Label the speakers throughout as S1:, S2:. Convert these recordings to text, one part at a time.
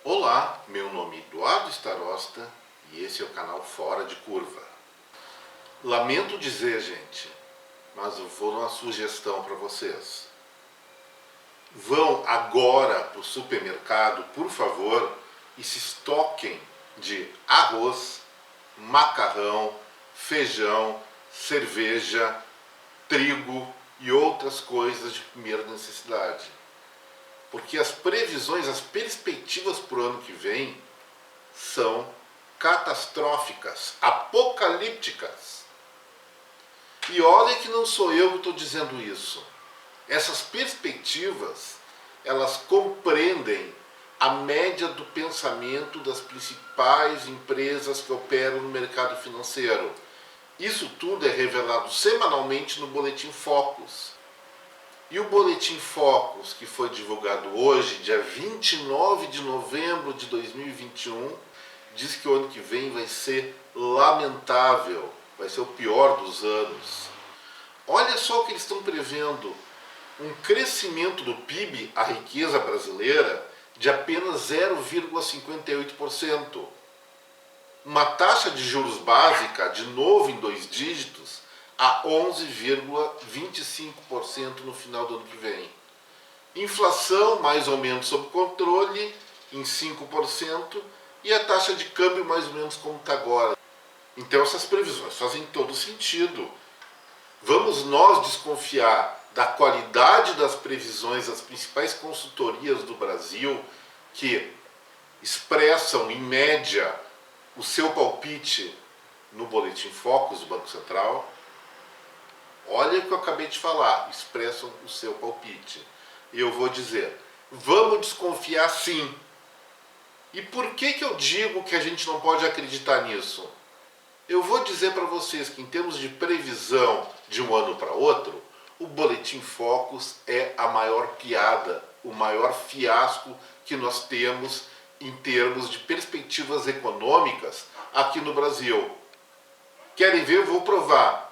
S1: Olá, meu nome é Eduardo Starosta e esse é o canal Fora de Curva. Lamento dizer, gente, mas eu vou dar uma sugestão para vocês. Vão agora para o supermercado, por favor, e se estoquem de arroz, macarrão, feijão, cerveja, trigo e outras coisas de primeira necessidade. Porque as previsões, as perspectivas para o ano que vem são catastróficas, apocalípticas. E olha que não sou eu que estou dizendo isso. Essas perspectivas, elas compreendem a média do pensamento das principais empresas que operam no mercado financeiro. Isso tudo é revelado semanalmente no Boletim Focus. E o Boletim Focus, que foi divulgado hoje, dia 29 de novembro de 2021, diz que o ano que vem vai ser lamentável, vai ser o pior dos anos. Olha só o que eles estão prevendo: um crescimento do PIB, a riqueza brasileira, de apenas 0,58%. Uma taxa de juros básica, de novo em 2 dígitos, a 11,25% no final do ano que vem. Inflação mais ou menos sob controle, em 5%, e a taxa de câmbio mais ou menos como está agora. Então essas previsões fazem todo sentido. Vamos nós desconfiar da qualidade das previsões das principais consultorias do Brasil, que expressam em média o seu palpite no Boletim Focus do Banco Central? Olha o que eu acabei de falar, expressam o seu palpite. E eu vou dizer, vamos desconfiar sim. E por que eu digo que a gente não pode acreditar nisso? Eu vou dizer para vocês que em termos de previsão de um ano para outro, o Boletim Focus é a maior piada, o maior fiasco que nós temos em termos de perspectivas econômicas aqui no Brasil. Querem ver? Eu vou provar.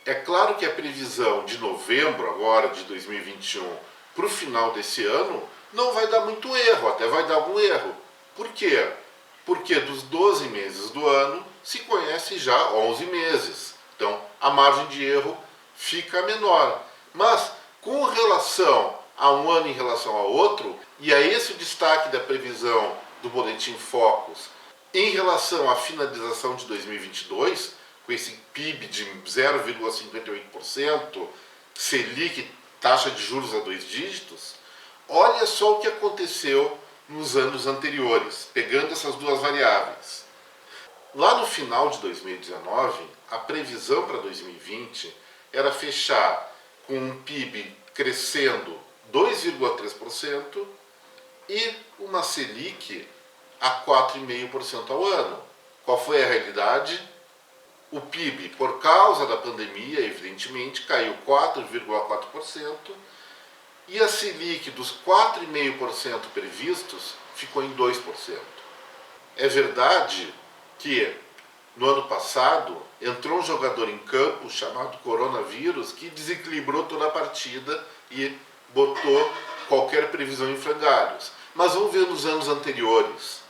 S1: É claro que a previsão de novembro agora de 2021 para o final desse ano não vai dar muito erro, até vai dar algum erro. Por quê? Porque dos 12 meses do ano se conhece já 11 meses. Então a margem de erro fica menor. Mas com relação a um ano em relação ao outro, e a esse o destaque da previsão do Boletim Focus em relação à finalização de 2022, com esse PIB de 0,58%, Selic, taxa de juros a 2 dígitos, olha só o que aconteceu nos anos anteriores, pegando essas duas variáveis. Lá no final de 2019, a previsão para 2020 era fechar com um PIB crescendo 2,3% e uma Selic a 4,5% ao ano. Qual foi a realidade? O PIB, por causa da pandemia, evidentemente, caiu 4,4% e a Selic dos 4,5% previstos ficou em 2%. É verdade que no ano passado entrou um jogador em campo chamado coronavírus que desequilibrou toda a partida e botou qualquer previsão em frangalhos. Mas vamos ver nos anos anteriores.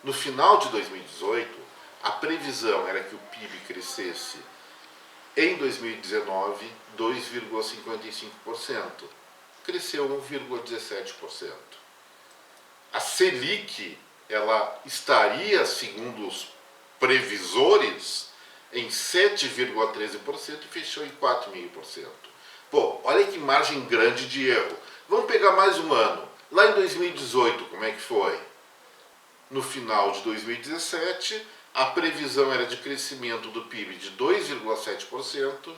S1: No final de 2018, a previsão era que o PIB crescesse em 2019 2,55%. Cresceu 1,17%. A Selic, ela estaria, segundo os previsores, em 7,13% e fechou em 4,5%. Pô, olha que margem grande de erro. Vamos pegar mais um ano. Lá em 2018, como é que foi? No final de 2017, a previsão era de crescimento do PIB de 2,7%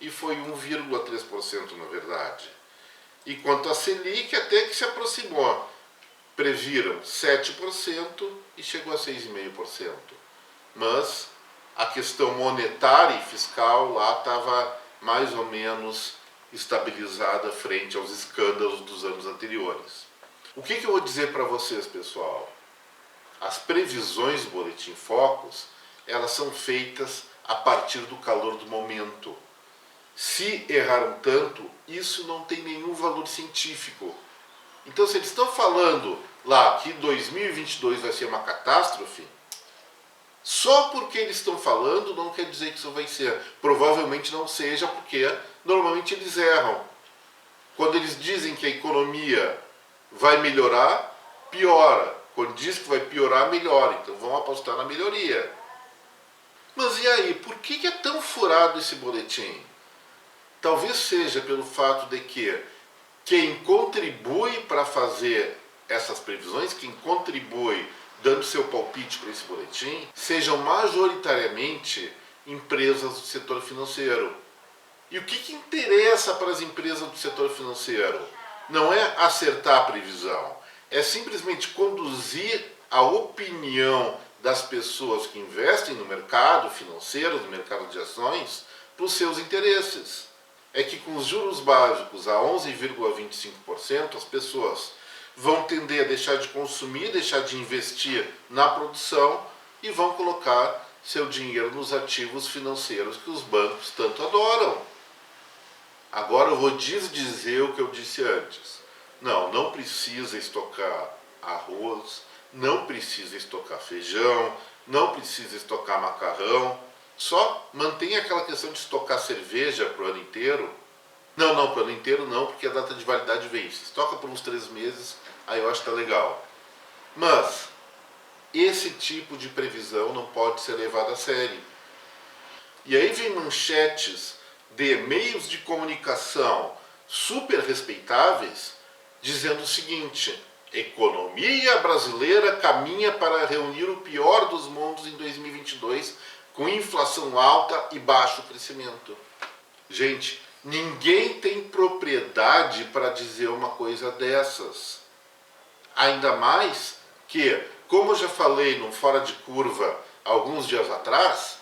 S1: e foi 1,3% na verdade. E quanto à Selic, até que se aproximou. Previram 7% e chegou a 6,5%. Mas a questão monetária e fiscal lá estava mais ou menos estabilizada frente aos escândalos dos anos anteriores. O que eu vou dizer para vocês, pessoal? As previsões do Boletim Focus, elas são feitas a partir do calor do momento. Se erraram tanto, isso não tem nenhum valor científico. Então, se eles estão falando lá que 2022 vai ser uma catástrofe, só porque eles estão falando não quer dizer que isso vai ser. Provavelmente não seja, porque normalmente eles erram. Quando eles dizem que a economia vai melhorar, piora. Quando diz que vai piorar, melhora. Então vão apostar na melhoria. Mas e aí, por que é tão furado esse boletim? Talvez seja pelo fato de que quem contribui para fazer essas previsões, quem contribui dando seu palpite para esse boletim, sejam majoritariamente empresas do setor financeiro. E o que interessa para as empresas do setor financeiro? Não é acertar a previsão, é simplesmente conduzir a opinião das pessoas que investem no mercado financeiro, no mercado de ações, para os seus interesses. É que com os juros básicos a 11,25%, as pessoas vão tender a deixar de consumir, deixar de investir na produção e vão colocar seu dinheiro nos ativos financeiros que os bancos tanto adoram. Agora eu vou desdizer o que eu disse antes. Não precisa estocar arroz, não precisa estocar feijão, não precisa estocar macarrão. Só mantenha aquela questão de estocar cerveja para o ano inteiro. Não, para o ano inteiro não, porque a data de validade vence. Estoca por uns 3 meses, aí eu acho que tá legal. Mas esse tipo de previsão não pode ser levado a sério. E aí vem manchetes de meios de comunicação super respeitáveis dizendo o seguinte: economia brasileira caminha para reunir o pior dos mundos em 2022 com inflação alta e baixo crescimento. Gente, ninguém tem propriedade para dizer uma coisa dessas. Ainda mais que, como eu já falei no Fora de Curva alguns dias atrás,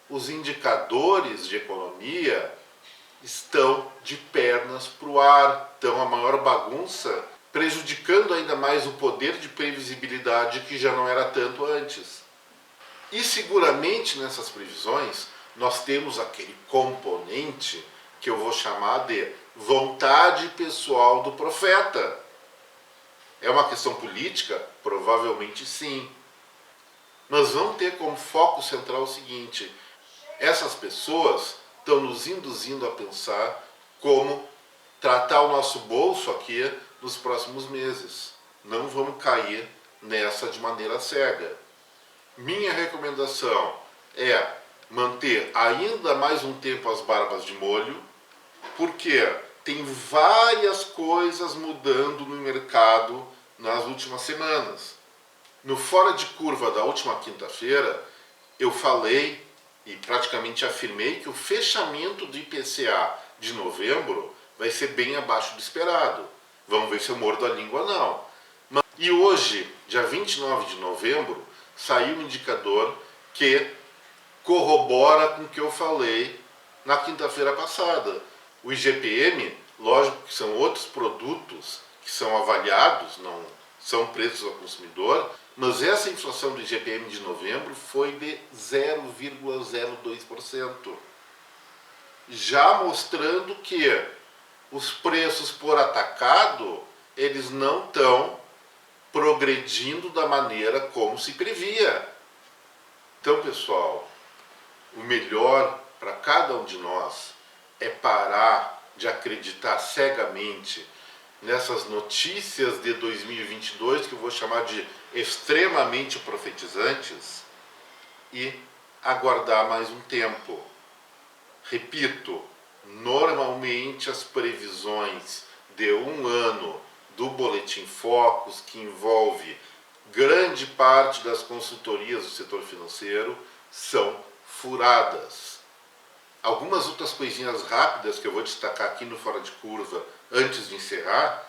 S1: os indicadores de economia estão de pernas para o ar, estão a maior bagunça, prejudicando ainda mais o poder de previsibilidade que já não era tanto antes. E seguramente nessas previsões nós temos aquele componente que eu vou chamar de vontade pessoal do profeta. É uma questão política? Provavelmente sim. Mas vamos ter como foco central o seguinte: essas pessoas estão nos induzindo a pensar como tratar o nosso bolso aqui nos próximos meses. Não vamos cair nessa de maneira cega. Minha recomendação é manter ainda mais um tempo as barbas de molho, porque tem várias coisas mudando no mercado nas últimas semanas. No Fora de Curva da última quinta-feira, eu falei e praticamente afirmei que o fechamento do IPCA de novembro vai ser bem abaixo do esperado. Vamos ver se eu mordo a língua ou não. E hoje, dia 29 de novembro, saiu um indicador que corrobora com o que eu falei na quinta-feira passada. O IGPM, lógico que são outros produtos que são avaliados, não são preços ao consumidor, mas essa inflação do IGPM de novembro foi de 0,02%, já mostrando que os preços por atacado, eles não estão progredindo da maneira como se previa. Então, pessoal, o melhor para cada um de nós é parar de acreditar cegamente nessas notícias de 2022, que eu vou chamar de extremamente profetizantes, e aguardar mais um tempo. Repito, normalmente as previsões de um ano do Boletim Focus, que envolve grande parte das consultorias do setor financeiro, são furadas. Algumas outras coisinhas rápidas que eu vou destacar aqui no Fora de Curva antes de encerrar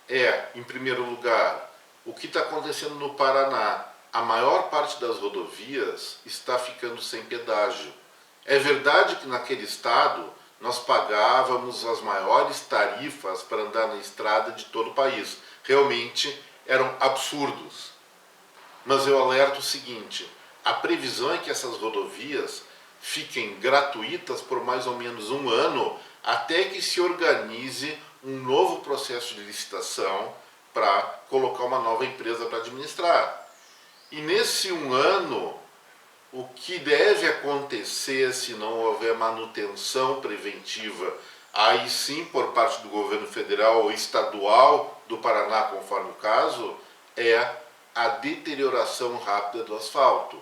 S1: é, em primeiro lugar, o que está acontecendo no Paraná. A maior parte das rodovias está ficando sem pedágio. É verdade que naquele estado nós pagávamos as maiores tarifas para andar na estrada de todo o país. Realmente eram absurdos. Mas eu alerto o seguinte: a previsão é que essas rodovias fiquem gratuitas por mais ou menos um ano, até que se organize um novo processo de licitação para colocar uma nova empresa para administrar. E nesse 1 ano, o que deve acontecer se não houver manutenção preventiva, aí sim por parte do governo federal ou estadual do Paraná, conforme o caso, é a deterioração rápida do asfalto.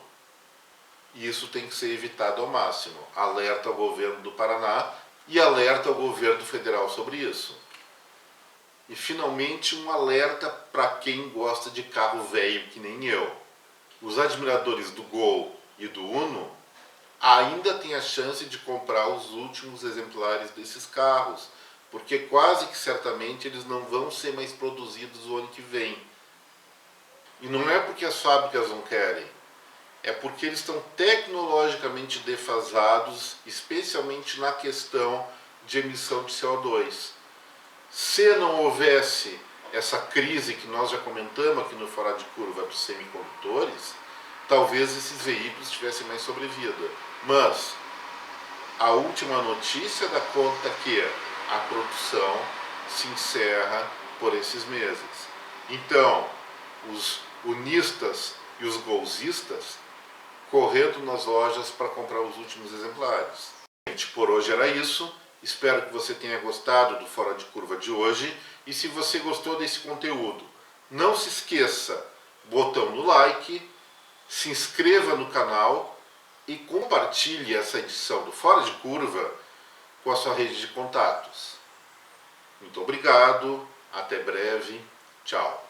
S1: E isso tem que ser evitado ao máximo. Alerta ao governo do Paraná e alerta ao governo federal sobre isso. E finalmente um alerta para quem gosta de carro velho que nem eu. Os admiradores do Gol e do Uno ainda têm a chance de comprar os últimos exemplares desses carros, porque quase que certamente eles não vão ser mais produzidos o ano que vem. E não é porque as fábricas não querem, é porque eles estão tecnologicamente defasados, especialmente na questão de emissão de CO2. Se não houvesse essa crise que nós já comentamos aqui no Fora de Curva dos semicondutores, talvez esses veículos tivessem mais sobrevida. Mas a última notícia dá conta que a produção se encerra por esses meses. Então, os unistas e os golzistas correndo nas lojas para comprar os últimos exemplares. Gente, por hoje era isso. Espero que você tenha gostado do Fora de Curva de hoje. E se você gostou desse conteúdo, não se esqueça, botão no like, se inscreva no canal e compartilhe essa edição do Fora de Curva com a sua rede de contatos. Muito obrigado, até breve, tchau.